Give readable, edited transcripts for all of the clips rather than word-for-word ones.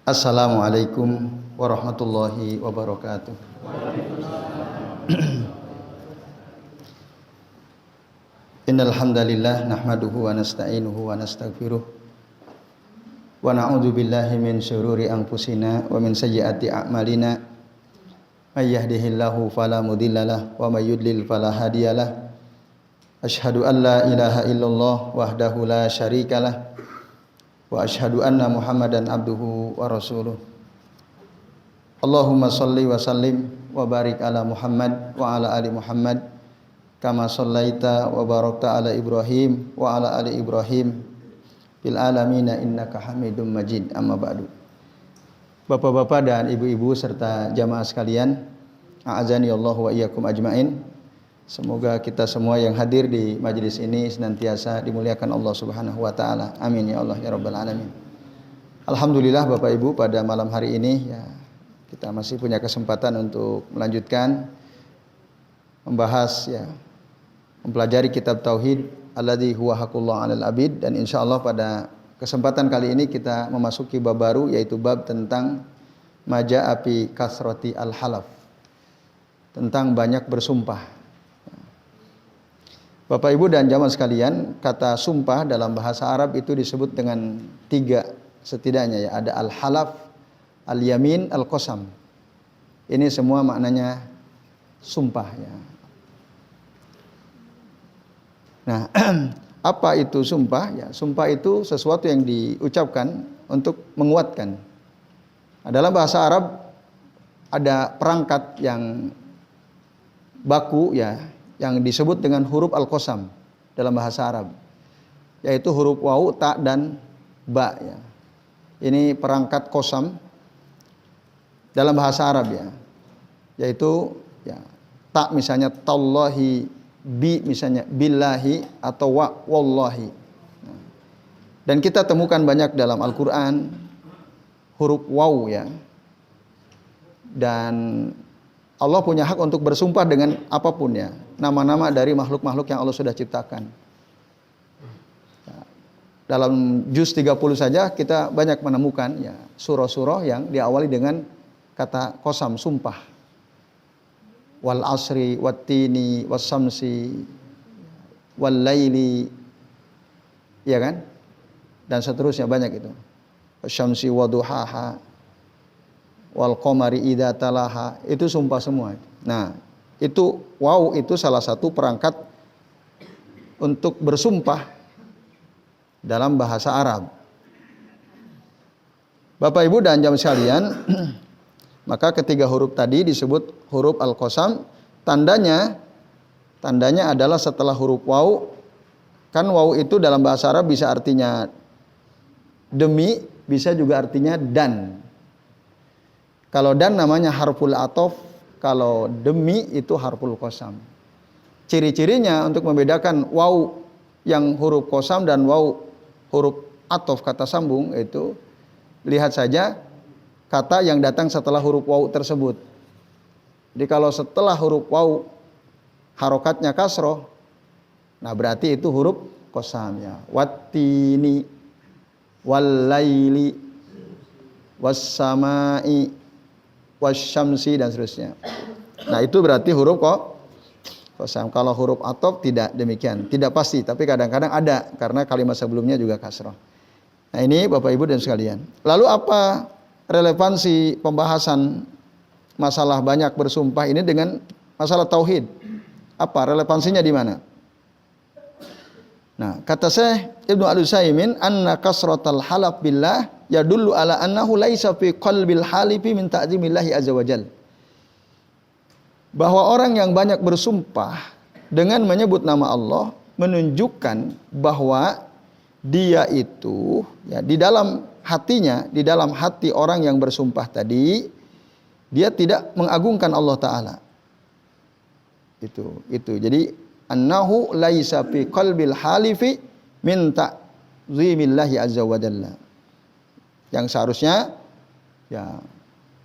Assalamualaikum warahmatullahi wabarakatuh. Innal hamdalillah nahmaduhu wa nasta'inuhu wa nastaghfiruh wa na'udzu billahi min syururi anfusina wa min sayyiati a'malina may yahdihillahu fala mudhillalah wa may yudlil fala hadiyalah. Asyhadu an la ilaha illallah wahdahu la syarikalah wa asyhadu anna Muhammadan abduhu wa rasuluh. Allahumma shalli wa sallim wa barik ala Muhammad wa ala ali Muhammad kama shallaita wa barakta ala Ibrahim wa ala ali Ibrahim fil alamin innaka Hamidum Majid. Amma ba'du. Bapak-bapak dan ibu-ibu serta jamaah sekalian, a'azani Allah wa iyyakum ajmain. Semoga kita semua yang hadir di majelis ini senantiasa dimuliakan Allah Subhanahu wa taala. Amin ya Allah ya rabbal alamin. Alhamdulillah Bapak Ibu, pada malam hari ini ya kita masih punya kesempatan untuk melanjutkan membahas ya mempelajari kitab tauhid alladzi huwa haqqullah 'alal 'abid, dan insyaallah pada kesempatan kali ini kita memasuki bab baru, yaitu bab tentang maja api kasroti al-halaf, tentang banyak bersumpah. Bapak Ibu dan jamaah sekalian, kata sumpah dalam bahasa Arab itu disebut dengan 3 setidaknya ya. Ada al-halaf, al-yamin, al-qasam. Ini semua maknanya sumpah ya. Nah, apa itu sumpah? Ya, sumpah itu sesuatu yang diucapkan untuk menguatkan. Nah, dalam bahasa Arab ada perangkat yang baku ya, yang disebut dengan huruf al-qasam dalam bahasa Arab, yaitu huruf waw, ta dan ba ya. Ini perangkat qasam dalam bahasa Arab ya, yaitu ya, ta misalnya tallahi, bi misalnya billahi, atau wa wallahi. Dan kita temukan banyak dalam Al-Qur'an huruf waw ya. Dan Allah punya hak untuk bersumpah dengan apapun ya, nama-nama dari makhluk-makhluk yang Allah sudah ciptakan. Dalam juz 30 saja kita banyak menemukan ya surah-surah yang diawali dengan kata qasam, sumpah. Wal asri wattini wasyamsi wal laili, ya kan? Dan seterusnya banyak itu. Wasyamsi waduhaha wal qamari idza talaha, itu sumpah semua. Nah, itu wow, itu salah satu perangkat untuk bersumpah dalam bahasa Arab. Bapak Ibu dan jamaah sekalian, maka ketiga huruf tadi disebut huruf al-qasam. Tandanya adalah setelah huruf waw. Kan waw itu dalam bahasa Arab bisa artinya demi, bisa juga artinya dan. Kalau dan namanya harful atof, kalau demi itu harful qasam. Ciri-cirinya untuk membedakan waw yang huruf qasam dan waw huruf atof, kata sambung, itu lihat saja kata yang datang setelah huruf waw tersebut. Jadi kalau setelah huruf waw harokatnya kasroh, nah berarti itu huruf qasam ya. Wattini wallaili wassamai wasyamsi dan seterusnya. Nah itu berarti huruf qasam. Kalau huruf atof tidak demikian, tidak pasti, tapi kadang-kadang ada karena kalimat sebelumnya juga kasroh. Nah ini Bapak Ibu dan sekalian. Lalu apa relevansi pembahasan masalah banyak bersumpah ini dengan masalah tauhid? Apa relevansinya di mana? Nah, kata Syekh Ibnu Al-Utsaimin, anna kasratal halaf billah yadullu ala annahu laisa fi qalbil halifi min ta'zimillahi azza wajal. Bahwa orang yang banyak bersumpah dengan menyebut nama Allah menunjukkan bahwa dia itu ya di dalam hatinya, di dalam hati orang yang bersumpah tadi, dia tidak mengagungkan Allah taala. Itu. Jadi annahu laisa fi qalbil halifi min ta'zimillahi azza wa jalla. Yang seharusnya ya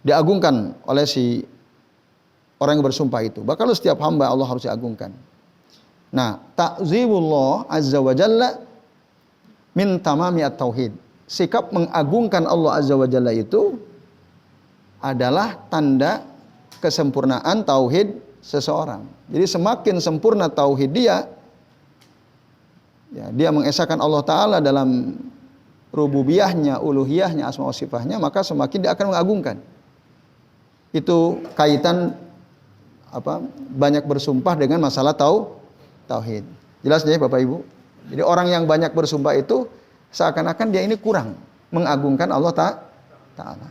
diagungkan oleh si orang yang bersumpah itu. Bahkan setiap hamba Allah harus diagungkan. Nah, ta'zimullah azza wa jalla min tamami at-tauhid. sikap mengagungkan Allah Azza wa Jalla itu adalah tanda kesempurnaan tauhid seseorang. Jadi semakin sempurna tauhid dia, ya, dia mengesahkan Allah Ta'ala dalam rububiyahnya, uluhiyahnya, asma wa sifatnya, maka semakin dia akan mengagungkan. Itu kaitan banyak bersumpah dengan masalah tauhid. Jelas ya Bapak Ibu? Jadi orang yang banyak bersumpah itu seakan-akan dia ini kurang mengagungkan Allah Ta'ala.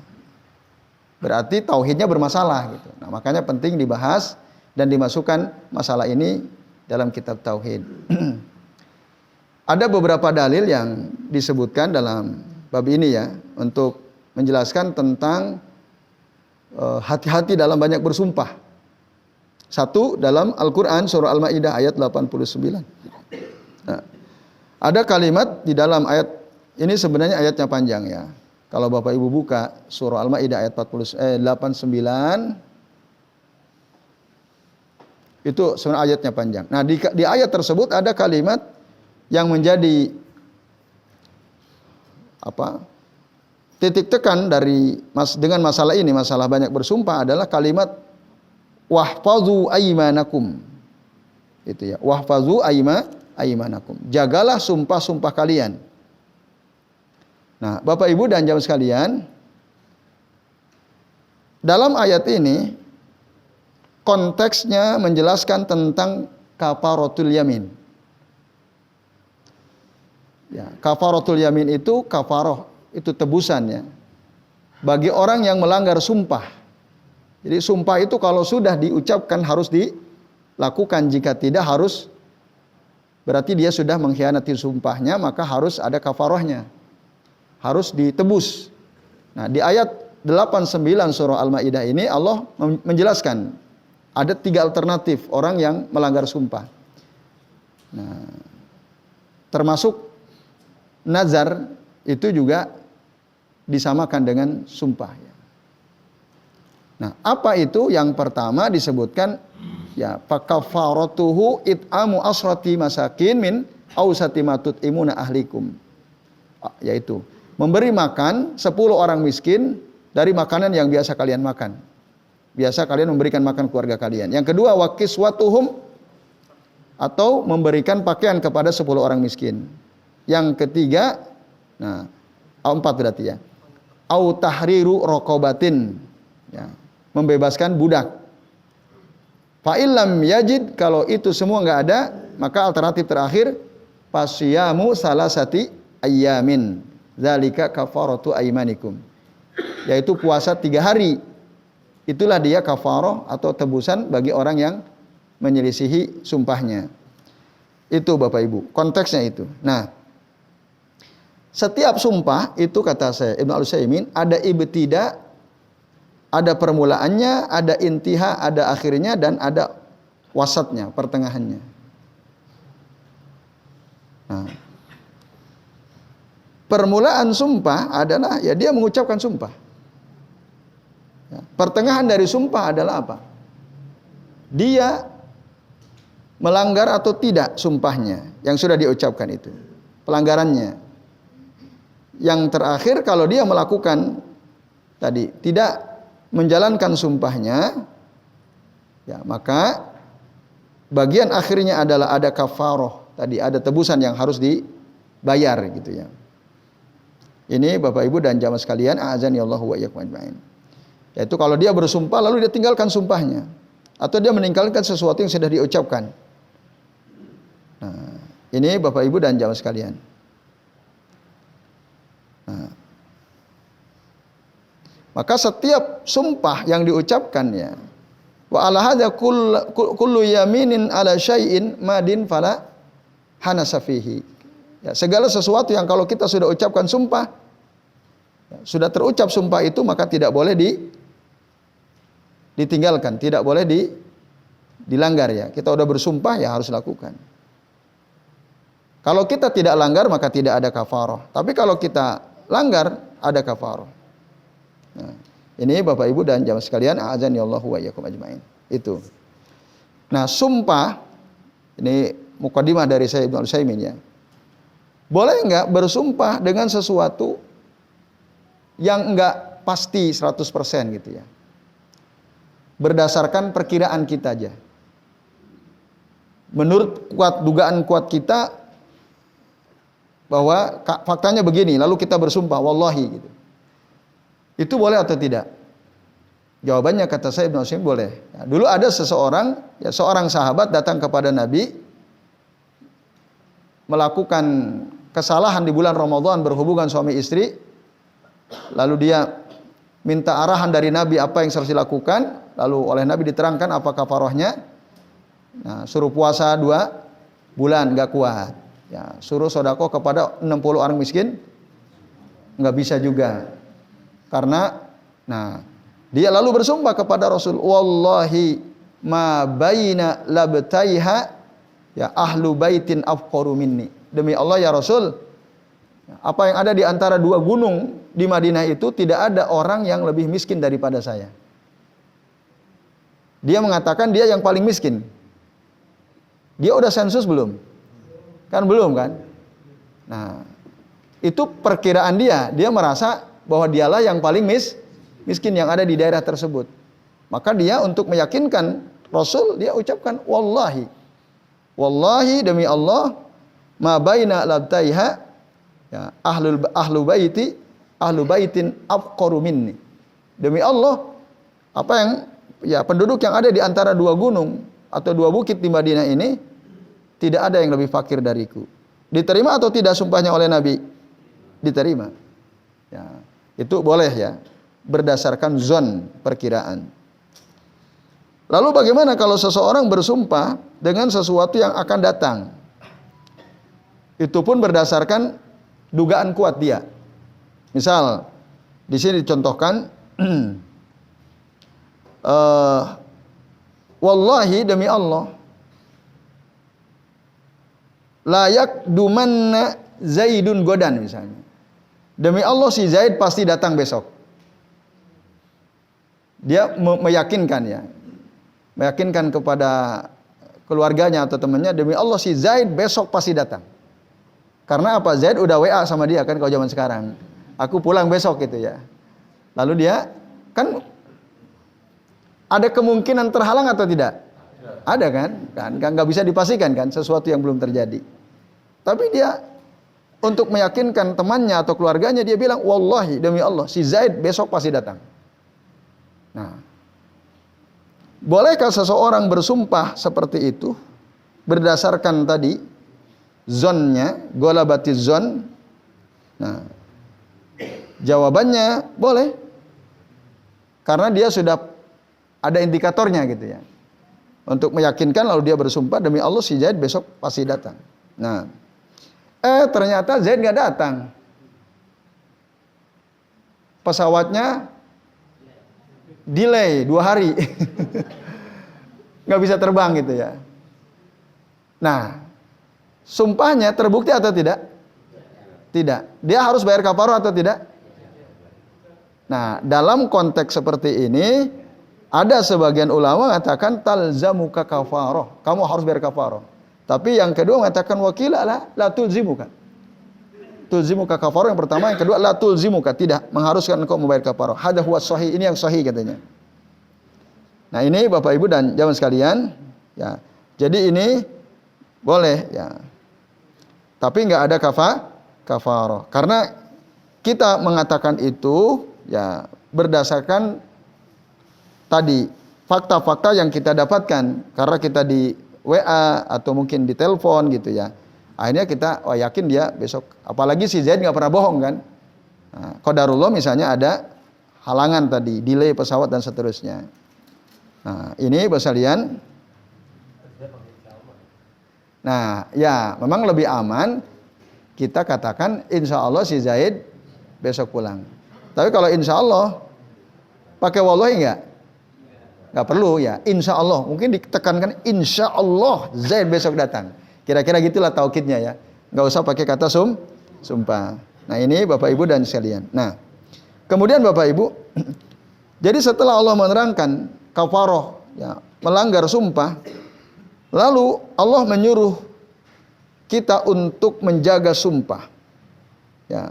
Berarti tauhidnya bermasalah gitu. Nah, makanya penting dibahas dan dimasukkan masalah ini dalam kitab tauhid. Ada beberapa dalil yang disebutkan dalam bab ini ya, untuk menjelaskan tentang hati-hati dalam banyak bersumpah. Satu, dalam Al-Quran surah Al-Ma'idah ayat 89. Nah, ada kalimat di dalam ayat ini, sebenarnya ayatnya panjang ya. Kalau Bapak Ibu buka surah Al-Ma'idah ayat 89, itu sebenarnya ayatnya panjang. Nah, di ayat tersebut ada kalimat yang menjadi titik tekan dengan masalah ini, masalah banyak bersumpah, adalah kalimat wahfazu aymanakum. Itu ya, wahfazu aymanakum. Jagalah sumpah-sumpah kalian. Nah, Bapak Ibu dan jamaah sekalian, dalam ayat ini konteksnya menjelaskan tentang kafaratul yamin. Ya, kafaratul yamin itu kafaroh, itu tebusan ya, bagi orang yang melanggar sumpah. Jadi sumpah itu kalau sudah diucapkan harus dilakukan, jika tidak harus, berarti dia sudah mengkhianati sumpahnya, maka harus ada kafarohnya, harus ditebus. Nah, di ayat 89 surah Al-Ma'idah ini Allah menjelaskan ada 3 alternatif orang yang melanggar sumpah. Nah, termasuk nazar itu juga disamakan dengan sumpah ya. Nah, apa itu? Yang pertama disebutkan ya, fakafaratuhu it'amu asrati masakin min awsati ma tut'imuna ahlikum. Yaitu memberi makan 10 orang miskin dari makanan yang biasa kalian makan. Biasa kalian memberikan makan keluarga kalian. Yang kedua, wakiswatuhum, atau memberikan pakaian kepada 10 orang miskin. Yang ketiga, nah, 4 berarti ya, au tahriru raqabatin, ya, membebaskan budak. Fa illam yajid, kalau itu semua enggak ada, maka alternatif terakhir fasyamu salasati ayyamin, zalika kafaratu aymanikum, yaitu puasa 3 hari. Itulah dia kafarah atau tebusan bagi orang yang menyelisihi sumpahnya. Itu Bapak Ibu, konteksnya itu. Nah, setiap sumpah itu kata saya Ibnu Al-Utsaimin ada ibtida, ada permulaannya, ada intiha, ada akhirnya, dan ada wasatnya, pertengahannya. Nah, permulaan sumpah adalah ya dia mengucapkan sumpah. Ya, pertengahan dari sumpah adalah apa? Dia melanggar atau tidak sumpahnya yang sudah diucapkan itu, pelanggarannya. Yang terakhir, kalau dia melakukan tadi tidak menjalankan sumpahnya, ya maka bagian akhirnya adalah ada kafaroh, tadi ada tebusan yang harus dibayar gitu ya. Ini Bapak Ibu dan jamaah sekalian, a'azani Allahu wa iyyakum ajmain. Yaitu kalau dia bersumpah lalu dia tinggalkan sumpahnya, atau dia meninggalkan sesuatu yang sudah diucapkan. Nah, ini Bapak Ibu dan jamaah sekalian. Nah, maka setiap sumpah yang diucapkan ya, wa ala hadza kullu yaminin ala syai'in madin fala hanasa fihi. Ya, segala sesuatu yang kalau kita sudah ucapkan sumpah, ya, sudah terucap sumpah itu, maka tidak boleh ditinggalkan, tidak boleh dilanggar ya. Kita sudah bersumpah ya harus lakukan. Kalau kita tidak langgar maka tidak ada kafarah. Tapi kalau kita langgar ada kafarah. Nah, ini Bapak Ibu dan jamaah sekalian, a'azani Allahu wa iyyakum ajmain. Itu. Nah, sumpah ini mukadimah dari saya Ibnu Utsaimin ya. Boleh enggak bersumpah dengan sesuatu yang enggak pasti 100% gitu ya. Berdasarkan perkiraan kita aja. Menurut dugaan kuat kita bahwa faktanya begini, lalu kita bersumpah wallahi gitu. Itu boleh atau tidak? Jawabannya kata saya Ibnu Utsaimin boleh. Ya, dulu ada seseorang, ya seorang sahabat datang kepada Nabi melakukan kesalahan di bulan Ramadan berhubungan suami istri. Lalu dia minta arahan dari Nabi apa yang harus dilakukan. Lalu oleh Nabi diterangkan apa kafarahnya. Nah, suruh puasa 2 bulan enggak kuat. Ya, suruh sedekah kepada 60 orang miskin enggak bisa juga. Karena dia lalu bersumpah kepada Rasul, wallahi ma baina labtaiha ya ahlu baitin afqaru minni. Demi Allah ya Rasul, apa yang ada di antara 2 gunung di Madinah itu tidak ada orang yang lebih miskin daripada saya. Dia mengatakan dia yang paling miskin. Dia udah sensus belum? Kan belum kan? Nah, itu perkiraan dia. Dia merasa bahwa dialah yang paling miskin yang ada di daerah tersebut. Maka dia untuk meyakinkan Rasul, dia ucapkan wallahi. Wallahi demi Allah, ma baina labtaiha ya ahlu baitin afqaru minni. Demi Allah, apa yang penduduk yang ada di antara 2 gunung atau 2 bukit di Madinah ini tidak ada yang lebih fakir dariku. Diterima atau tidak sumpahnya oleh Nabi? Diterima. Ya, itu boleh ya, berdasarkan zon perkiraan. Lalu bagaimana kalau seseorang bersumpah dengan sesuatu yang akan datang? Itu pun berdasarkan dugaan kuat dia. Misal di sini dicontohkan wallahi demi Allah layak dumanna Zaidun godan misalnya. Demi Allah si Zaid pasti datang besok. Dia meyakinkan ya. Meyakinkan kepada keluarganya atau temannya, demi Allah si Zaid besok pasti datang. Karena apa? Zaid udah WA sama dia kan kalau zaman sekarang. Aku pulang besok gitu ya. Lalu dia kan ada kemungkinan terhalang atau tidak? Ada kan? Kan nggak bisa dipastikan kan sesuatu yang belum terjadi. Tapi dia untuk meyakinkan temannya atau keluarganya dia bilang wallahi demi Allah si Zaid besok pasti datang. Nah, bolehkah seseorang bersumpah seperti itu berdasarkan tadi zonnya, golabatiz zon? Nah, jawabannya boleh. Karena dia sudah ada indikatornya gitu ya. Untuk meyakinkan lalu dia bersumpah demi Allah si Zaid besok pasti datang. Nah, ternyata Zaid nggak datang. Pesawatnya delay 2 hari. Nggak bisa terbang gitu ya. Nah, sumpahnya terbukti atau tidak? Tidak. Dia harus bayar kafarah atau tidak? Nah, dalam konteks seperti ini ada sebagian ulama mengatakan talzamuka kafarah. Kamu harus bayar kafarah. Tapi yang kedua mengatakan wakila la tulzimuka. Tulzimuka kafarah yang pertama, yang kedua la tulzimuka, tidak mengharuskan engkau membayar kafarah. Hadza huwa sahih, ini yang sahih katanya. Nah, ini Bapak Ibu dan jamaah sekalian, ya. Jadi ini boleh ya. Tapi enggak ada kafarah. Karena kita mengatakan itu ya berdasarkan tadi fakta-fakta yang kita dapatkan karena kita di WA atau mungkin di telepon gitu ya. Akhirnya kita yakin dia besok. Apalagi si Zaid nggak pernah bohong kan. Nah, qadarullah misalnya ada halangan tadi, delay pesawat dan seterusnya. Nah, ini Bapak sekalian. Nah, ya memang lebih aman kita katakan insya Allah si Zaid besok pulang. Tapi kalau insya Allah pakai wallahi enggak? Enggak perlu ya, insya Allah. Mungkin ditekankan insya Allah Zaid besok datang. Kira-kira gitulah taukidnya ya. Enggak usah pakai kata sumpah. Nah, ini Bapak Ibu dan sekalian. Nah, kemudian Bapak Ibu, jadi setelah Allah menerangkan kafarah ya, melanggar sumpah, lalu Allah menyuruh kita untuk menjaga sumpah. Ya.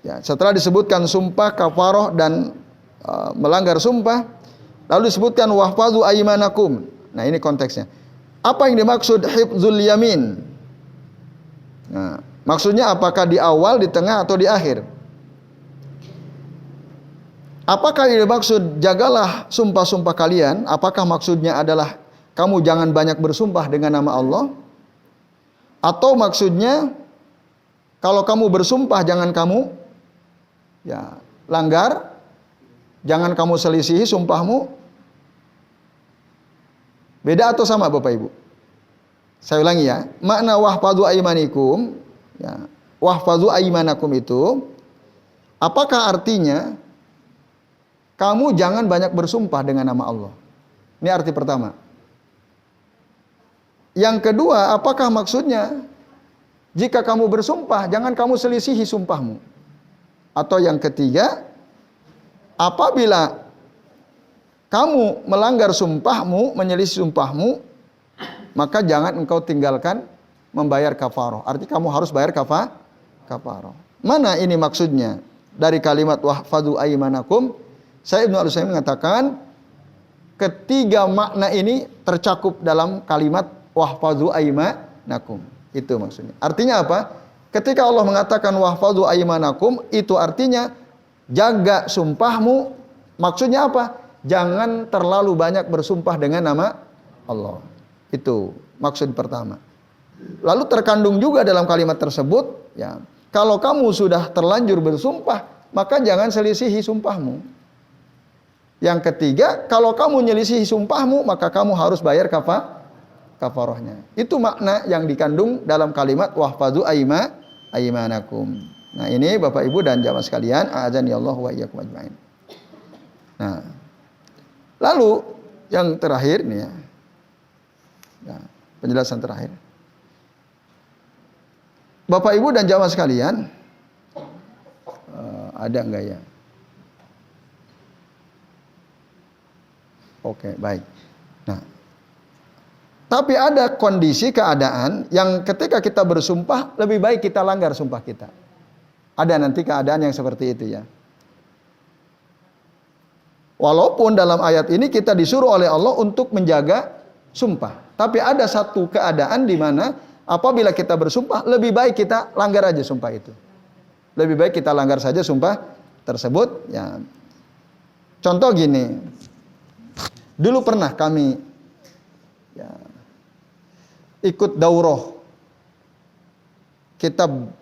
Ya, setelah disebutkan sumpah, kafaroh dan melanggar sumpah, lalu disebutkan wahfazu aimanakum. Nah, ini konteksnya. Apa yang dimaksud hifdzul yamin? Nah, maksudnya apakah di awal, di tengah atau di akhir? Apakah yang dimaksud jagalah sumpah-sumpah kalian? Apakah maksudnya adalah kamu jangan banyak bersumpah dengan nama Allah? Atau maksudnya kalau kamu bersumpah jangan kamu langgar, jangan kamu selisihi sumpahmu? Beda atau sama Bapak Ibu? Saya ulangi ya. Makna wahfazu aimanikum, wahfazu aimanakum itu apakah artinya kamu jangan banyak bersumpah dengan nama Allah? Ini arti pertama. Yang kedua, apakah maksudnya jika kamu bersumpah jangan kamu selisihi sumpahmu? Atau yang ketiga, apabila kamu melanggar sumpahmu, menyelisih sumpahmu, maka jangan engkau tinggalkan membayar kafaroh. Artinya kamu harus bayar kafaroh. Mana ini maksudnya? Dari kalimat wahfadzu aimanakum, saya Ibnu Al-Utsaimin mengatakan ketiga makna ini tercakup dalam kalimat wahfadzu aimanakum. Itu maksudnya. Artinya apa? Ketika Allah mengatakan wahfadzu aimanakum, itu artinya jaga sumpahmu. Maksudnya apa? Jangan terlalu banyak bersumpah dengan nama Allah. Itu maksud pertama. Lalu terkandung juga dalam kalimat tersebut, kalau kamu sudah terlanjur bersumpah, maka jangan selisihi sumpahmu. Yang ketiga, kalau kamu nyelisihi sumpahmu, maka kamu harus bayar kafarohnya. Itu makna yang dikandung dalam kalimat wahfadzu aimanakum. Nah, ini Bapak Ibu dan jamaah sekalian, a'adzani Allah wa iyyakum ajmain. Nah, lalu yang terakhir nih penjelasan terakhir. Bapak Ibu dan jamaah sekalian, ada enggak ya? Oke, baik. Nah, tapi ada kondisi keadaan yang ketika kita bersumpah lebih baik kita langgar sumpah kita. Ada nanti keadaan yang seperti itu ya. Walaupun dalam ayat ini kita disuruh oleh Allah untuk menjaga sumpah, tapi ada satu keadaan di mana apabila kita bersumpah lebih baik kita langgar aja sumpah itu. Lebih baik kita langgar saja sumpah tersebut ya. Contoh gini. Dulu pernah kami ikut daurah kitab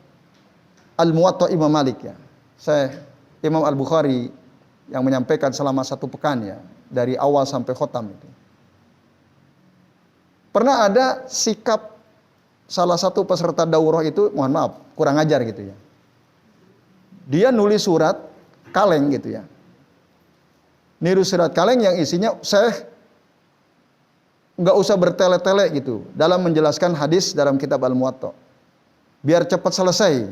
Al-Muwatta Imam Malik ya. Saya Imam Al-Bukhari yang menyampaikan selama 1 pekan ya, dari awal sampai khotam itu. Pernah ada sikap salah satu peserta daurah itu, mohon maaf, kurang ajar gitu ya. Dia nulis surat kaleng gitu ya. Niru surat kaleng yang isinya saya nggak usah bertele-tele gitu dalam menjelaskan hadis dalam kitab Al-Muwatta. Biar cepat selesai.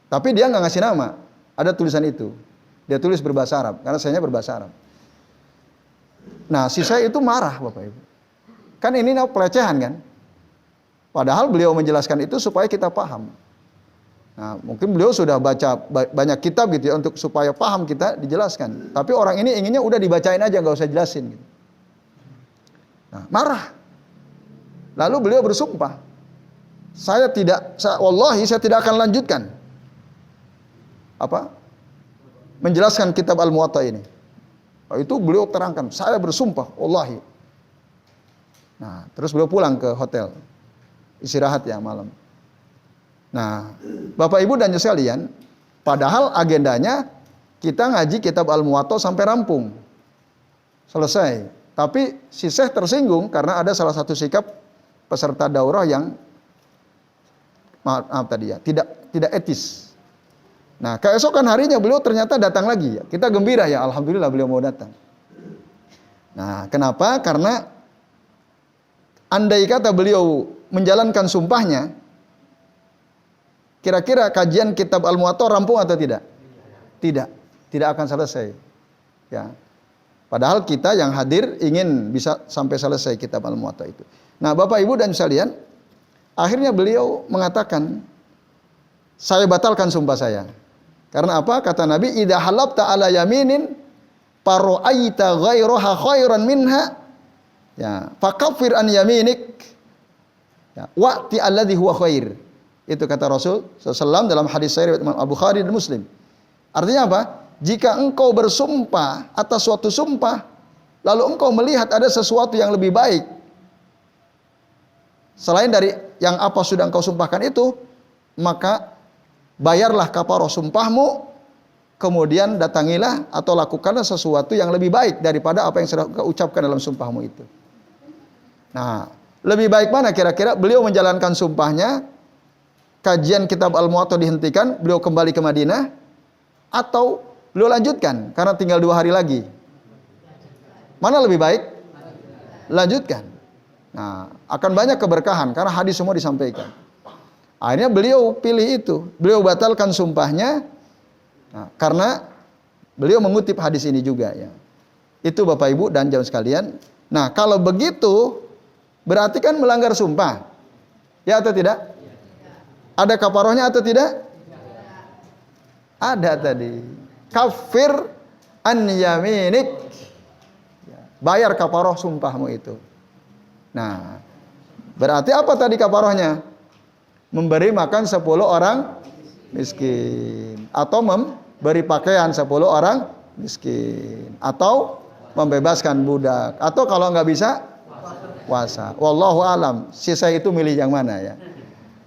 Tapi dia nggak ngasih nama. Ada tulisan itu. Dia tulis berbahasa Arab karena sayanya berbahasa Arab. Nah, si saya itu marah Bapak Ibu. Kan ini pelecehan kan? Padahal beliau menjelaskan itu supaya kita paham. Nah, mungkin beliau sudah baca banyak kitab gitu ya untuk supaya paham kita dijelaskan. Tapi orang ini inginnya udah dibacain aja, nggak usah jelasin gitu. Nah, marah. Lalu beliau bersumpah, wallahi saya tidak akan lanjutkan menjelaskan kitab Al-Muwatta ini. Itu beliau terangkan, saya bersumpah, wallahi. Nah, terus beliau pulang ke hotel, istirahat ya malam. Nah, Bapak Ibu dan sekalian, padahal agendanya kita ngaji kitab Al-Muwatta sampai rampung. Selesai. Tapi si Syekh tersinggung karena ada salah satu sikap peserta daurah yang maaf tadi ya, tidak etis. Nah, keesokan harinya beliau ternyata datang lagi. Kita gembira ya, alhamdulillah beliau mau datang. Nah, kenapa? Karena andai kata beliau menjalankan sumpahnya, kira-kira kajian kitab Al-Muwatta rampung atau tidak? Tidak akan selesai. Ya. Padahal kita yang hadir ingin bisa sampai selesai kitab Al-Muwatta itu. Nah, Bapak Ibu dan sekalian, akhirnya beliau mengatakan, saya batalkan sumpah saya. Karena apa? Kata Nabi, idza halabta ala yaminin fara'aita ghairaha khairan minha, ya, fakaffir an yaminik, ya, wa'ti alladhi huwa khair. Itu kata Rasul SAW dalam hadis sahih Imam Al-Bukhari dan Muslim. Artinya apa? Jika engkau bersumpah atas suatu sumpah, lalu engkau melihat ada sesuatu yang lebih baik selain dari yang apa sudah engkau sumpahkan itu, maka bayarlah kafarah sumpahmu, kemudian datangilah atau lakukanlah sesuatu yang lebih baik daripada apa yang sudah engkau ucapkan dalam sumpahmu itu. Nah, lebih baik mana kira-kira? Beliau menjalankan sumpahnya, kajian kitab Al-Muwatta dihentikan, beliau kembali ke Madinah, atau beliau lanjutkan karena tinggal 2 hari lagi. Mana lebih baik? Lanjutkan. Nah, akan banyak keberkahan karena hadis semua disampaikan. Akhirnya beliau pilih itu. Beliau batalkan sumpahnya, nah, karena beliau mengutip hadis ini juga, ya. Itu Bapak Ibu dan jamaah sekalian. Nah, kalau begitu berarti kan melanggar sumpah. Ya atau tidak? Ada kafarahnya atau tidak? Ada tadi. Kafir an yaminik. Bayar kafarah sumpahmu itu. Nah, berarti apa tadi kafarahnya? Memberi makan 10 orang miskin, atau memberi pakaian 10 orang miskin, atau membebaskan budak, atau kalau nggak bisa puasa. Wallahu alam. Sisa itu milih yang mana, ya.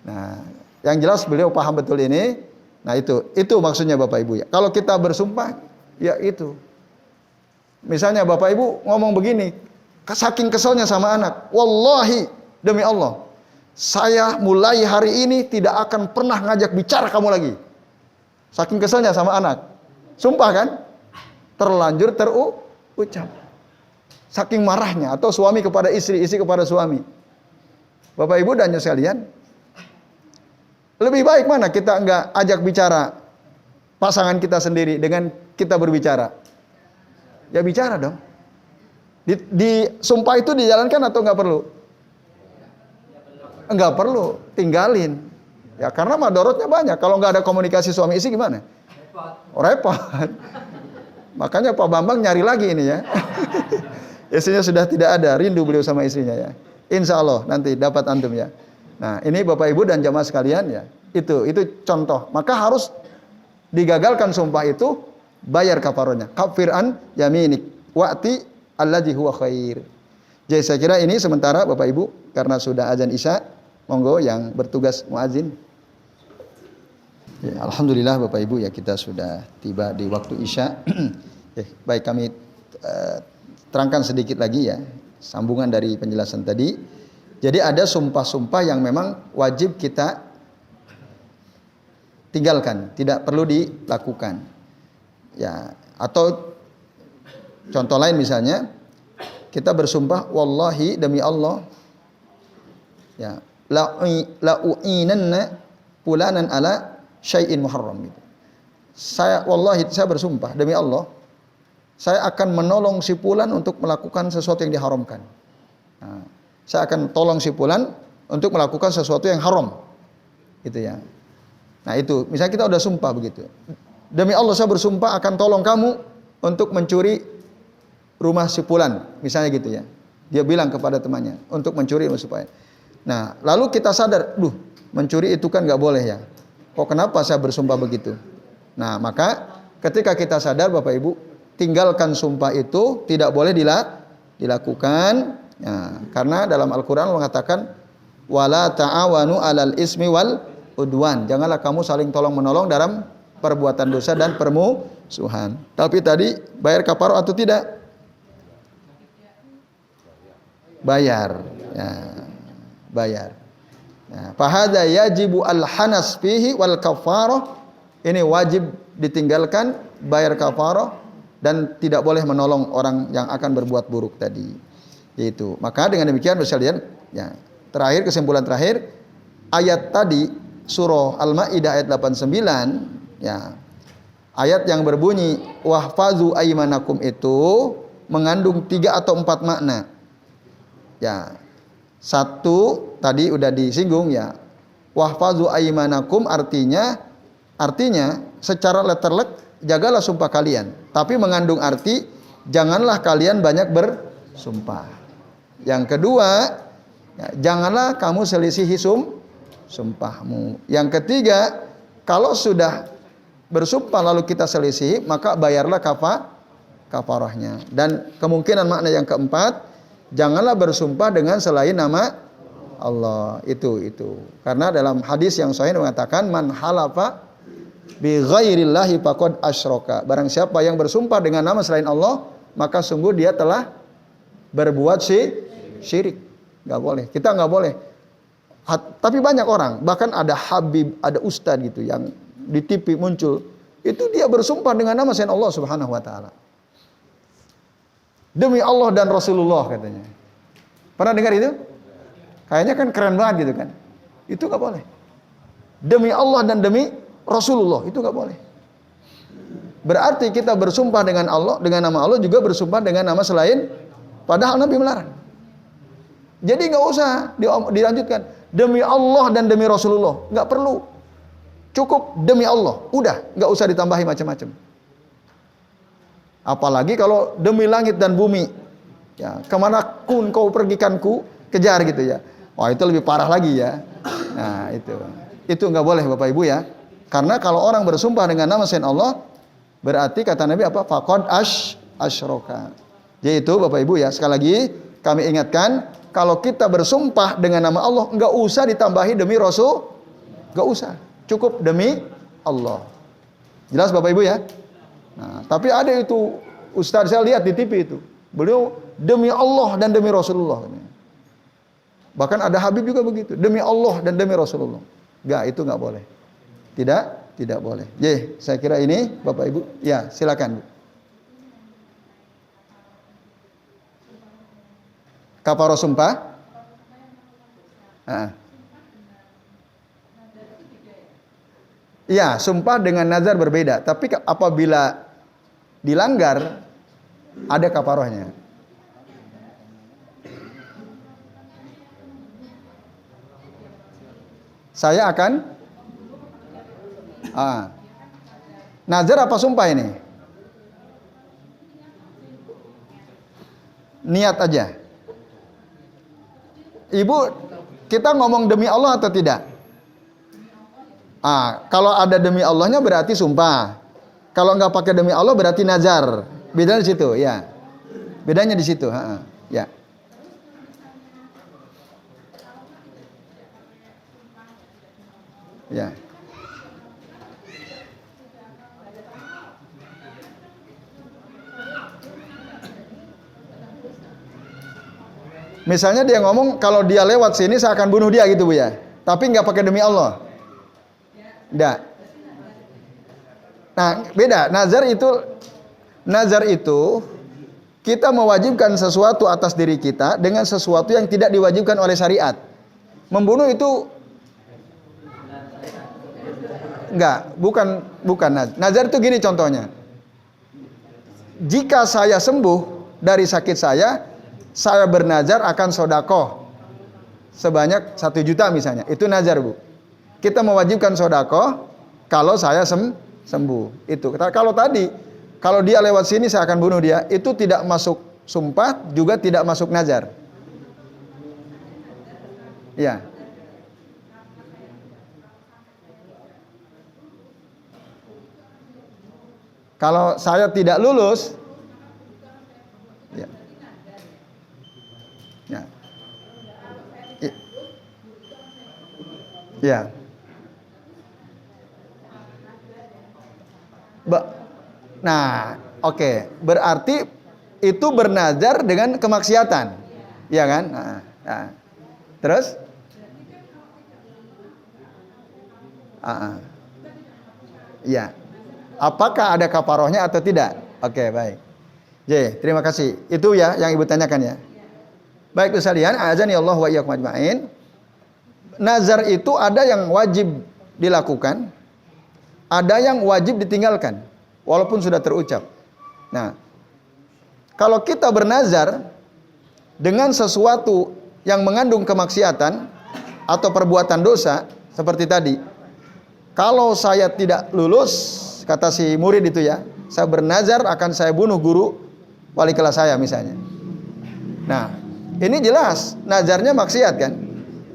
Nah, yang jelas beliau paham betul ini. Nah, itu maksudnya Bapak Ibu, ya. Kalau kita bersumpah, ya itu. Misalnya Bapak Ibu ngomong begini, saking keselnya sama anak, wallahi demi Allah, saya mulai hari ini tidak akan pernah ngajak bicara kamu lagi. Saking keselnya sama anak. Sumpah kan? Terlanjur terucap. Saking marahnya. Atau suami kepada istri, istri kepada suami. Bapak Ibu dan sekalian, lebih baik mana kita enggak ajak bicara pasangan kita sendiri dengan kita berbicara? Ya bicara dong. Di sumpah itu dijalankan atau enggak perlu? Enggak perlu, tinggalin. Ya karena madorotnya banyak. Kalau enggak ada komunikasi suami istri gimana? Repot. Makanya Pak Bambang nyari lagi ini, ya. Istrinya sudah tidak ada, rindu beliau sama istrinya, ya. Insya Allah nanti dapat antum, ya. Nah, ini Bapak Ibu dan jamaah sekalian, ya. Itu contoh. Maka harus digagalkan sumpah itu, bayar kafarahnya. Kafir an yaminik wa'ti alladzi huwa khair. Jadi saya kira ini sementara Bapak Ibu, karena sudah azan Isya, monggo yang bertugas muazin. Ya, alhamdulillah Bapak Ibu, ya, kita sudah tiba di waktu Isya. Baik, kami terangkan sedikit lagi, ya, sambungan dari penjelasan tadi. Jadi ada sumpah-sumpah yang memang wajib kita tinggalkan, tidak perlu dilakukan. Ya, atau contoh lain misalnya, kita bersumpah wallahi demi Allah, ya, la u'inanna fulanan ala syai'in muharram, gitu. Wallahi saya bersumpah demi Allah, saya akan menolong si fulan untuk melakukan sesuatu yang diharamkan. Nah, saya akan tolong si fulan untuk melakukan sesuatu yang haram. Gitu, ya. Nah, itu misalnya kita udah sumpah begitu. Demi Allah saya bersumpah akan tolong kamu untuk mencuri rumah si fulan, misalnya gitu, ya. Dia bilang kepada temannya untuk mencuri supaya. Nah, lalu kita sadar, mencuri itu kan nggak boleh, ya. Kok kenapa saya bersumpah begitu? Nah, maka ketika kita sadar Bapak Ibu, tinggalkan sumpah itu, tidak boleh dilakukan. Nah, karena dalam Al-Quran mengatakan wala ta'awanu alal ismi wal udwan. Janganlah kamu saling tolong menolong dalam perbuatan dosa dan permusuhan. Tapi tadi bayar kafarah atau tidak? Bayar. Ya, bayar. Nah, fahadha yajibu al-hanas fihi wal kafarah. Ini wajib ditinggalkan, bayar kafarah, dan tidak boleh menolong orang yang akan berbuat buruk tadi. Itu. Maka dengan demikian sekalian, ya, terakhir, kesimpulan terakhir, ayat tadi surah Al-Maidah ayat 89, ya. Ayat yang berbunyi wahfazu aymanakum itu mengandung 3 atau 4 makna. Ya. Satu tadi udah disinggung, ya. Wahfazu aymanakum artinya Artinya secara letterlek jagalah sumpah kalian, tapi mengandung arti janganlah kalian banyak bersumpah. Yang kedua, ya, janganlah kamu selisihi sumpahmu. Yang ketiga, kalau sudah bersumpah lalu kita selisihi, maka bayarlah kafarahnya. Dan kemungkinan makna yang keempat, janganlah bersumpah dengan selain nama Allah. Itu. Karena dalam hadis yang sahih mengatakan man halafa bi ghairillahi faqad asyraka. Barang siapa yang bersumpah dengan nama selain Allah, maka sungguh dia telah berbuat syirik. Enggak boleh. Kita enggak boleh. Tapi banyak orang, bahkan ada habib, ada ustadz gitu yang di TV muncul, itu dia bersumpah dengan nama selain Allah Subhanahu wa taala. Demi Allah dan Rasulullah katanya. Pernah dengar itu? Kayaknya kan keren banget gitu kan. Itu enggak boleh. Demi Allah dan demi Rasulullah, itu enggak boleh. Berarti kita bersumpah dengan Allah, dengan nama Allah, juga bersumpah dengan nama selain, padahal Nabi melarang. Jadi enggak usah dilanjutkan demi Allah dan demi Rasulullah, enggak perlu. Cukup demi Allah, udah, enggak usah ditambahi macam-macam. Apalagi kalau demi langit dan bumi, ya, kemanapun kau pergikan ku kejar gitu ya. Wah, itu lebih parah lagi ya. Nah, itu enggak boleh Bapak Ibu ya. Karena kalau orang bersumpah dengan nama selain Allah, berarti kata Nabi apa? Faqad asyraka. Jadi itu Bapak Ibu ya, sekali lagi kami ingatkan, kalau kita bersumpah dengan nama Allah, enggak usah ditambahi demi Rasul, enggak usah. Cukup demi Allah. Jelas Bapak Ibu ya? Nah, tapi ada itu ustaz saya lihat di TV itu. Beliau demi Allah dan demi Rasulullah. Bahkan ada habib juga begitu, demi Allah dan demi Rasulullah. Enggak, itu enggak boleh. Tidak boleh. Jadi, saya kira ini Bapak Ibu, ya, silakan. Kafarah sumpah? Iya, sumpah dengan nazar berbeda. Tapi apabila dilanggar, ada kafarahnya. Saya akan nazar apa sumpah ini? Niat aja. Ibu, kita ngomong demi Allah atau tidak? Kalau ada demi Allahnya berarti sumpah. Kalau nggak pakai demi Allah berarti nazar. Bedanya di situ, ya. Bedanya di situ, ya. Ya. Misalnya dia ngomong kalau dia lewat sini saya akan bunuh dia gitu Bu ya. Tapi nggak pakai demi Allah. Nggak. Nah, beda. Nazar itu kita mewajibkan sesuatu atas diri kita dengan sesuatu yang tidak diwajibkan oleh syariat. Membunuh itu enggak, bukan nazar. Nazar itu gini contohnya. Jika saya sembuh dari sakit saya bernazar akan sodakoh sebanyak 1 juta misalnya. Itu nazar Bu. Kita mewajibkan sodakoh kalau saya sembuh. Itu. Kalau dia lewat sini saya akan bunuh dia. Itu tidak masuk sumpah, juga tidak masuk nazar. Ya. Kalau saya tidak lulus, ya. Ya. Ya. Nah, oke. Berarti itu bernazar dengan kemaksiatan. Ya kan? Nah. Terus? Ya. Apakah ada kafarohnya atau tidak? Oke, baik. Terima kasih. Itu ya yang Ibu tanyakan ya. Baik sekalian, azani Allah wa iyyakum ajmain. Nazar itu ada yang wajib dilakukan, ada yang wajib ditinggalkan walaupun sudah terucap. Nah, kalau kita bernazar dengan sesuatu yang mengandung kemaksiatan atau perbuatan dosa seperti tadi, kalau saya tidak lulus, kata si murid itu ya, saya bernazar akan saya bunuh guru wali kelas saya misalnya. Nah, ini jelas nazarnya maksiat kan.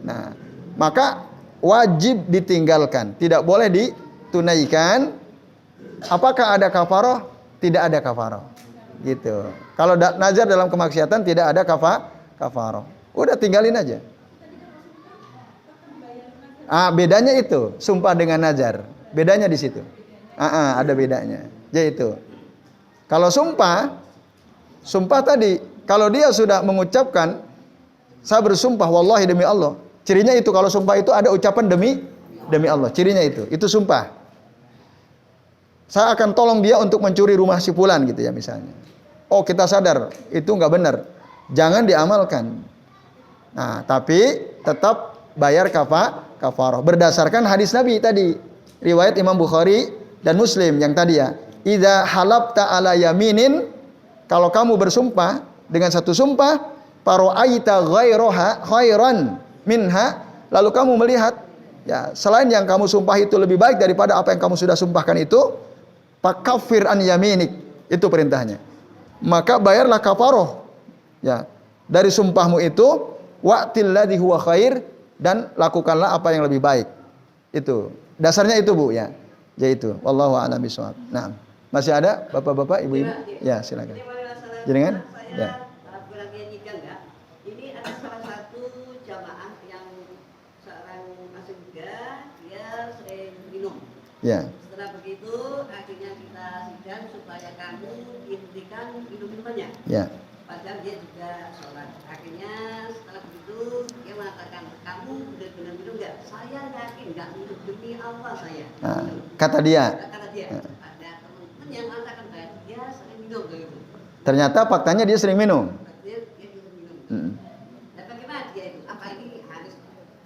Nah, maka wajib ditinggalkan, tidak boleh ditunaikan. Apakah ada kafaroh? Tidak ada kafaroh. Gitu. Kalau nazar dalam kemaksiatan tidak ada kafaroh. Udah tinggalin aja. Bedanya itu sumpah dengan nazar. Bedanya di situ. Ada bedanya. Yaitu kalau sumpah tadi, kalau dia sudah mengucapkan saya bersumpah wallahi demi Allah. Cirinya itu kalau sumpah itu ada ucapan demi Allah. Cirinya itu sumpah. Saya akan tolong dia untuk mencuri rumah si fulan gitu ya misalnya. Oh, kita sadar itu nggak benar. Jangan diamalkan. Nah, tapi tetap bayar kafarah berdasarkan hadis Nabi tadi, riwayat Imam Bukhari dan Muslim yang tadi ya. Idza halabta ala yaminin, kalau kamu bersumpah dengan satu sumpah, fara'aita ghairaha khairan minha, lalu kamu melihat ya selain yang kamu sumpah itu lebih baik daripada apa yang kamu sudah sumpahkan itu, fakaffir an yaminik, itu perintahnya. Maka bayarlah kafarah ya dari sumpahmu itu, wa'til ladzi huwa khair, dan lakukanlah apa yang lebih baik. Itu dasarnya itu Bu ya. Yaitu wallahu a'lam bishawab. Nah, masih ada Bapak-bapak, Ibu-ibu? Ya, silakan. Jenengan? Ya. Ini ada salah satu jamaah yang seorang masuk juga, dia sering minum. Ya. Setelah begitu akhirnya kita sidang supaya kamu dihentikan minum-minumannya. Ya. Padahal dia juga sholat. Akhirnya setelah begitu dia mengatakan, kamu benar-benar minum nggak? Saya yakin nggak minum, demi Allah saya. Kata dia. Kata dia. Ada teman-teman yang mengatakan dia sering minum begitu. Ternyata faktanya dia sering minum. Dia sering minum. Dan bagaimana dia itu? Apa ini harus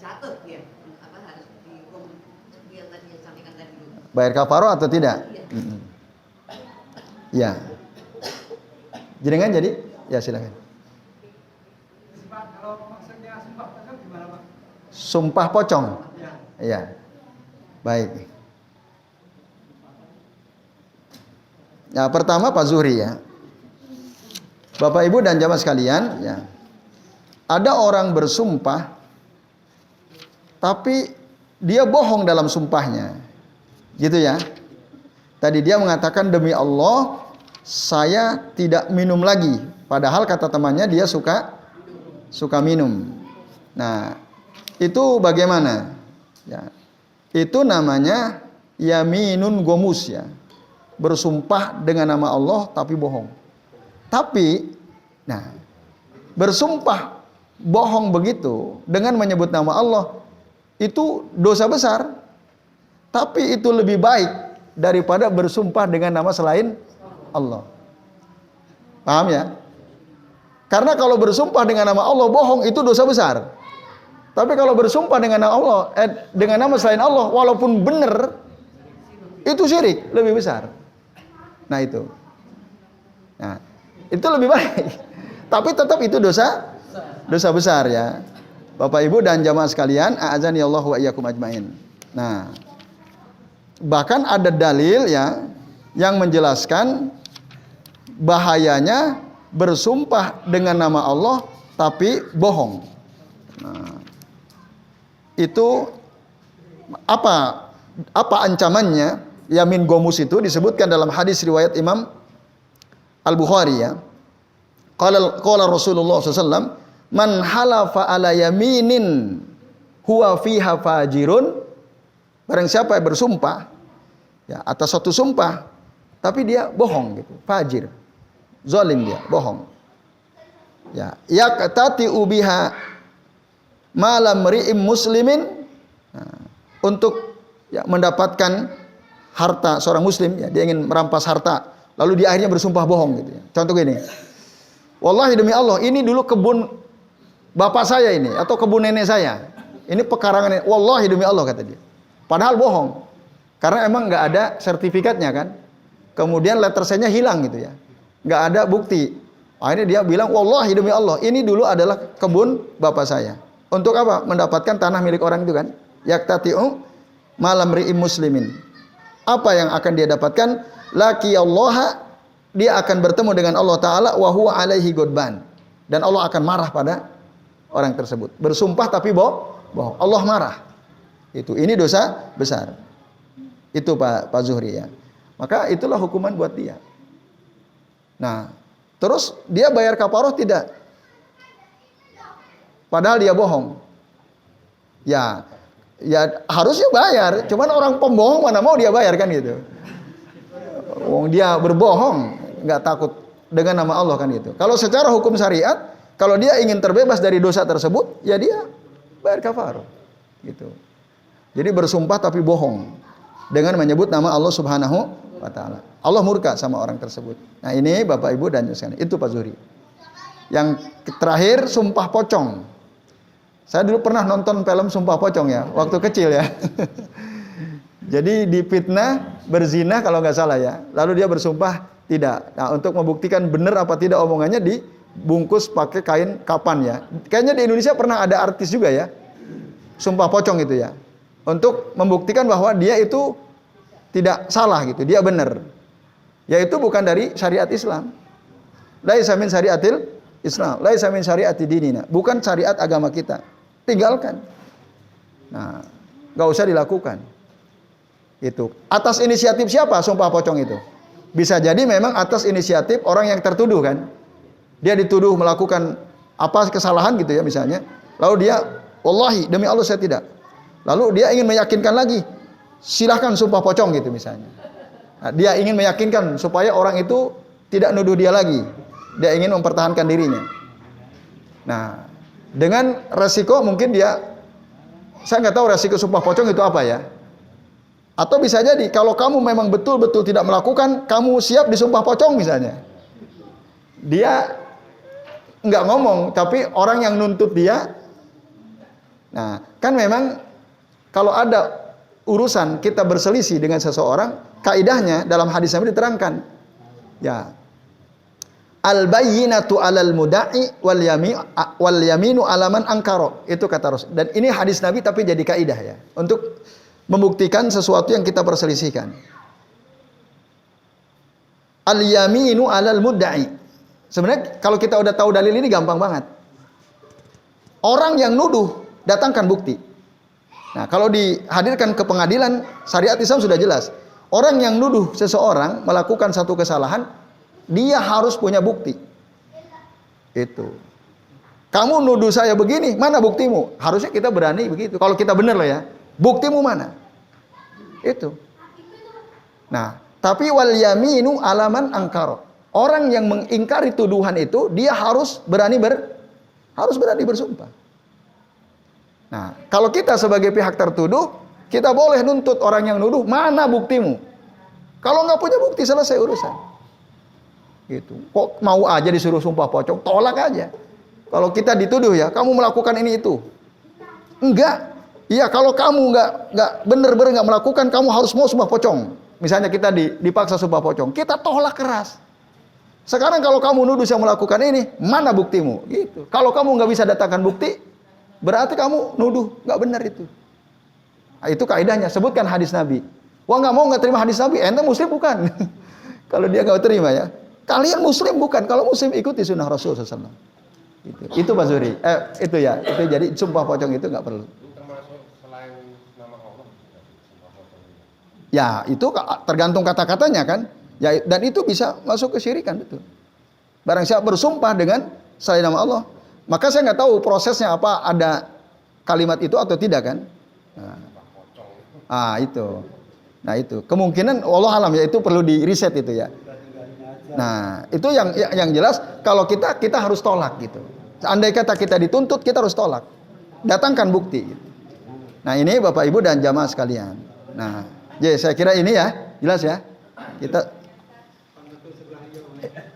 jatuh dia? Apa harus dihukum seperti yang tadi yang sampaikan tadi itu? Bayar kafarah atau tidak? Ya. Jenengan jadi? Ya silakan. Kalau maksudnya sumpah pocong gimana Pak? Sumpah pocong. Iya. Baik. Nah, pertama Pak Zuhri ya. Bapak Ibu dan jamaah sekalian, ya. Ada orang bersumpah tapi dia bohong dalam sumpahnya. Gitu ya. Tadi dia mengatakan demi Allah saya tidak minum lagi. Padahal kata temannya dia suka minum. Nah, itu bagaimana? Ya. Itu namanya yaminun gomus ya. Bersumpah dengan nama Allah tapi bohong. Tapi, nah, bersumpah bohong begitu dengan menyebut nama Allah itu dosa besar. Tapi itu lebih baik daripada bersumpah dengan nama selain Allah. Paham ya? Karena kalau bersumpah dengan nama Allah bohong itu dosa besar. Tapi kalau bersumpah dengan nama Allah dengan nama selain Allah walaupun benar itu syirik, lebih besar. Nah, itu. Nah, itu lebih baik. Tapi tetap itu dosa besar ya. Bapak Ibu dan jamaah sekalian, a'azani Allah wa iyyakum ajmain. Nah, bahkan ada dalil ya yang menjelaskan bahayanya bersumpah dengan nama Allah tapi bohong. Nah, itu apa ancamannya? Yamin gomus itu disebutkan dalam hadis riwayat Imam Al-Bukhari ya. Qala Rasulullah SAW, man halafa ala yaminin huwa fiha fajirun. Barang siapa yang bersumpah ya atas suatu sumpah tapi dia bohong gitu, fajir. Zalim dia, bohong. Ya, yaqtati ubiha malam ri'im muslimin. Nah, untuk ya mendapatkan harta seorang muslim ya, dia ingin merampas harta, lalu dia akhirnya bersumpah bohong gitu ya. Contoh gini. Wallahi demi Allah, ini dulu kebun bapak saya ini atau kebun nenek saya. Ini pekarangan, wallahi demi Allah kata dia. Padahal bohong. Karena emang enggak ada sertifikatnya kan. Kemudian letter C-nya hilang gitu ya. Enggak ada bukti. Akhirnya dia bilang, wallahi demi Allah, ini dulu adalah kebun bapak saya. Untuk apa? Mendapatkan tanah milik orang itu kan. Yaktati'u malam ri'im muslimin. Apa yang akan dia dapatkan? Laki Allah, dia akan bertemu dengan Allah Ta'ala wa huwa alaihi ghadban. Dan Allah akan marah pada orang tersebut. Bersumpah tapi bohong. Allah marah. Ini dosa besar. Itu Pak Zuhri ya. Maka itulah hukuman buat dia. Nah, terus dia bayar kafaroh tidak? Padahal dia bohong. Ya harusnya bayar. Cuman orang pembohong mana mau dia bayar kan gitu. Dia berbohong, nggak takut dengan nama Allah kan gitu. Kalau secara hukum syariat, kalau dia ingin terbebas dari dosa tersebut, ya dia bayar kafaroh. Gitu. Jadi bersumpah tapi bohong dengan menyebut nama Allah Subhanahu wa Ta'ala. Allah murka sama orang tersebut. Nah ini Bapak Ibu dan sekalian, itu Pak Zuhri. Yang terakhir sumpah pocong. Saya dulu pernah nonton film Sumpah Pocong ya, waktu kecil ya. Jadi difitnah, berzina kalau nggak salah ya. Lalu dia bersumpah tidak. Nah untuk membuktikan benar apa tidak omongannya, dibungkus pakai kain kapan ya. Kayaknya di Indonesia pernah ada artis juga ya, Sumpah Pocong itu ya. Untuk membuktikan bahwa dia itu tidak salah gitu, dia benar. Yaitu bukan dari syariat Islam. Laisa min syariatil Islam, laisa min syariati dinina. Bukan syariat agama kita. Tinggalkan. Nah, enggak usah dilakukan. Itu. Atas inisiatif siapa sumpah pocong itu? Bisa jadi memang atas inisiatif orang yang tertuduh kan. Dia dituduh melakukan apa kesalahan gitu ya misalnya. Lalu dia, wallahi demi Allah saya tidak. Lalu dia ingin meyakinkan lagi. Silahkan sumpah pocong gitu misalnya. Nah, dia ingin meyakinkan supaya orang itu tidak nuduh dia lagi. Dia ingin mempertahankan dirinya. Nah, dengan resiko mungkin saya nggak tahu resiko sumpah pocong itu apa ya. Atau bisa jadi kalau kamu memang betul-betul tidak melakukan, kamu siap disumpah pocong misalnya. Dia nggak ngomong, tapi orang yang nuntut dia. Nah, kan memang kalau ada urusan kita berselisih dengan seseorang, kaidahnya dalam hadis Nabi diterangkan. Ya. Al-bayyinatu 'alal muda'i wal yaminu 'ala man ankara. Itu kata Rasul. Dan ini hadis Nabi tapi jadi kaidah ya, untuk membuktikan sesuatu yang kita perselisihkan. Al-yaminu 'alal mudda'i. Sebenarnya kalau kita udah tahu dalil ini gampang banget. Orang yang nuduh, datangkan bukti. Nah, kalau dihadirkan ke pengadilan, syariat Islam sudah jelas. Orang yang nuduh seseorang melakukan satu kesalahan, dia harus punya bukti. Itu. Kamu nuduh saya begini, mana buktimu? Harusnya kita berani begitu. Kalau kita benar lah ya. Buktimu mana? Itu. Nah, tapi wal yaminu alaman angkaro. Orang yang mengingkari tuduhan itu, dia harus berani bersumpah. Nah, kalau kita sebagai pihak tertuduh, kita boleh nuntut orang yang nuduh, mana buktimu? Kalau nggak punya bukti, selesai urusan. Gitu. Kok mau aja disuruh sumpah pocong? Tolak aja. Kalau kita dituduh ya, kamu melakukan ini itu. Enggak. Iya, kalau kamu nggak bener-bener nggak melakukan, kamu harus mau sumpah pocong. Misalnya kita dipaksa sumpah pocong, kita tolak keras. Sekarang kalau kamu nuduh saya melakukan ini, mana buktimu? Gitu. Kalau kamu nggak bisa datangkan bukti, berarti kamu nuduh nggak benar itu. Nah, itu kaidahnya. Sebutkan hadis Nabi. Wah nggak terima hadis Nabi, ente muslim bukan? Kalau dia nggak terima ya. Kalian muslim bukan? Kalau muslim ikuti sunnah Rasul SAW. Itu Pak Zuhri. Itu ya. Itu jadi sumpah pocong itu nggak perlu. Termasuk selain nama Allah. Ya itu tergantung kata-katanya kan. Ya dan itu bisa masuk kesyirikan betul. Barang siapa bersumpah dengan selain nama Allah, maka saya nggak tahu prosesnya apa, ada kalimat itu atau tidak kan. Itu. Nah itu kemungkinan Allah alam ya, itu perlu di riset itu ya. Nah, itu yang jelas kalau kita harus tolak gitu. Andai kata kita dituntut, kita harus tolak. Datangkan bukti gitu. Nah, ini Bapak Ibu dan jamaah sekalian. Nah, jadi saya kira ini ya, jelas ya. Kita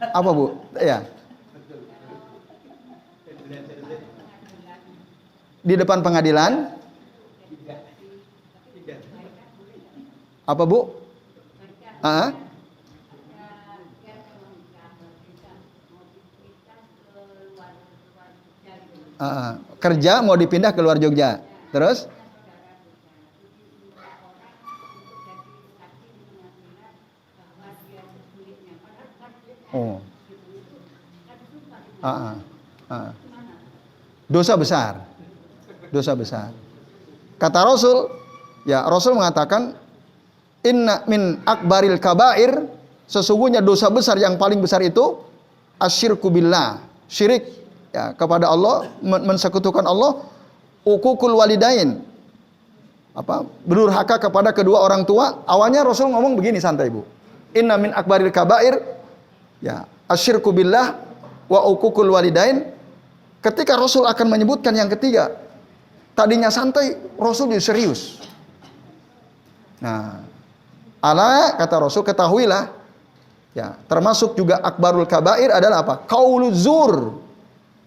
apa Bu? Ya. Di depan pengadilan. Apa Bu? Kerja mau dipindah ke luar Jogja. Terus? Oh. Dosa besar. Dosa besar. Kata Rasul, ya Rasul mengatakan inna min akbaril kabair, sesungguhnya dosa besar yang paling besar itu asyirku billah, syirik ya kepada Allah, mensekutukan Allah, uququl walidain, berdurhaka kepada kedua orang tua. Awalnya Rasul ngomong begini santai, Bu. Inna min akbaril kabair, ya asyirku billah wa uququl walidain. Ketika Rasul akan menyebutkan yang ketiga, tadinya santai, Rasul jadi serius. Nah, ala kata Rasul, ketahuilah, ya termasuk juga akbarul kabair adalah apa? Qauluz zur.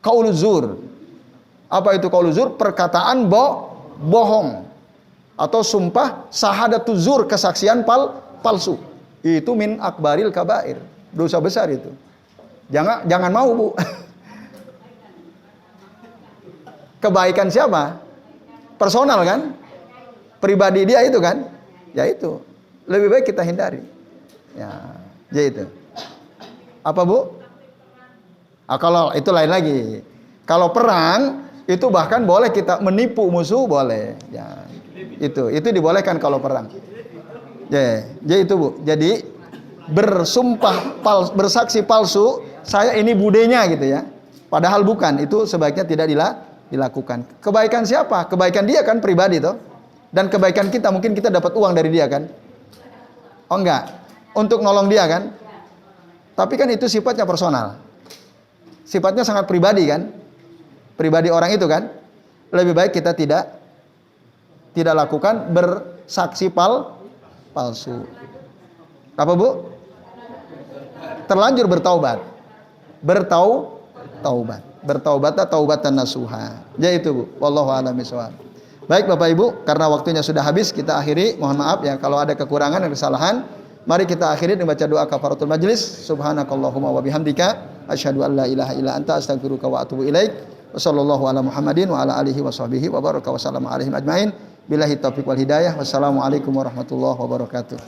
Qauluz zur. Apa itu qauluz zur? Perkataan bohong atau sumpah syahadatuz zur, kesaksian palsu. Itu min akbaril kabair. Dosa besar itu. Jangan mau, Bu. Kebaikan siapa? Personal kan? Pribadi dia itu kan? Ya itu. Lebih baik kita hindari. Ya itu. Apa, Bu? Kalau itu lain lagi. Kalau perang itu bahkan boleh kita menipu musuh, boleh. Ya. Itu dibolehkan kalau perang. Ya itu, Bu. Jadi bersaksi palsu, saya ini budenya gitu ya. Padahal bukan, itu sebaiknya tidak dilakukan. Kebaikan siapa? Kebaikan dia kan pribadi toh. Dan kebaikan kita mungkin kita dapat uang dari dia kan? Oh enggak. Untuk nolong dia kan? Tapi kan itu sifatnya personal. Sifatnya sangat pribadi kan? Pribadi orang itu kan? Lebih baik kita tidak lakukan bersaksi palsu. Apa, Bu? Terlanjur bertaubat. Bertaubatlah taubatan nasuha. Ya itu, Bu. Wallahu a'lam bishawab. Baik Bapak Ibu, karena waktunya sudah habis, kita akhiri. Mohon maaf ya kalau ada kekurangan dan kesalahan. Mari kita akhiri dengan baca doa kafaratul majlis. Subhanakallahumma wa bihamdika asyhadu an la ilaha illa anta astaghfiruka wa atubu ilaik. Wassallallahu ala Muhammadin wa ala alihi wa sahbihi wa baraka wa sallama alaihim ajmain. Billahi taufiq wal hidayah. Wassalamualaikum warahmatullahi wabarakatuh.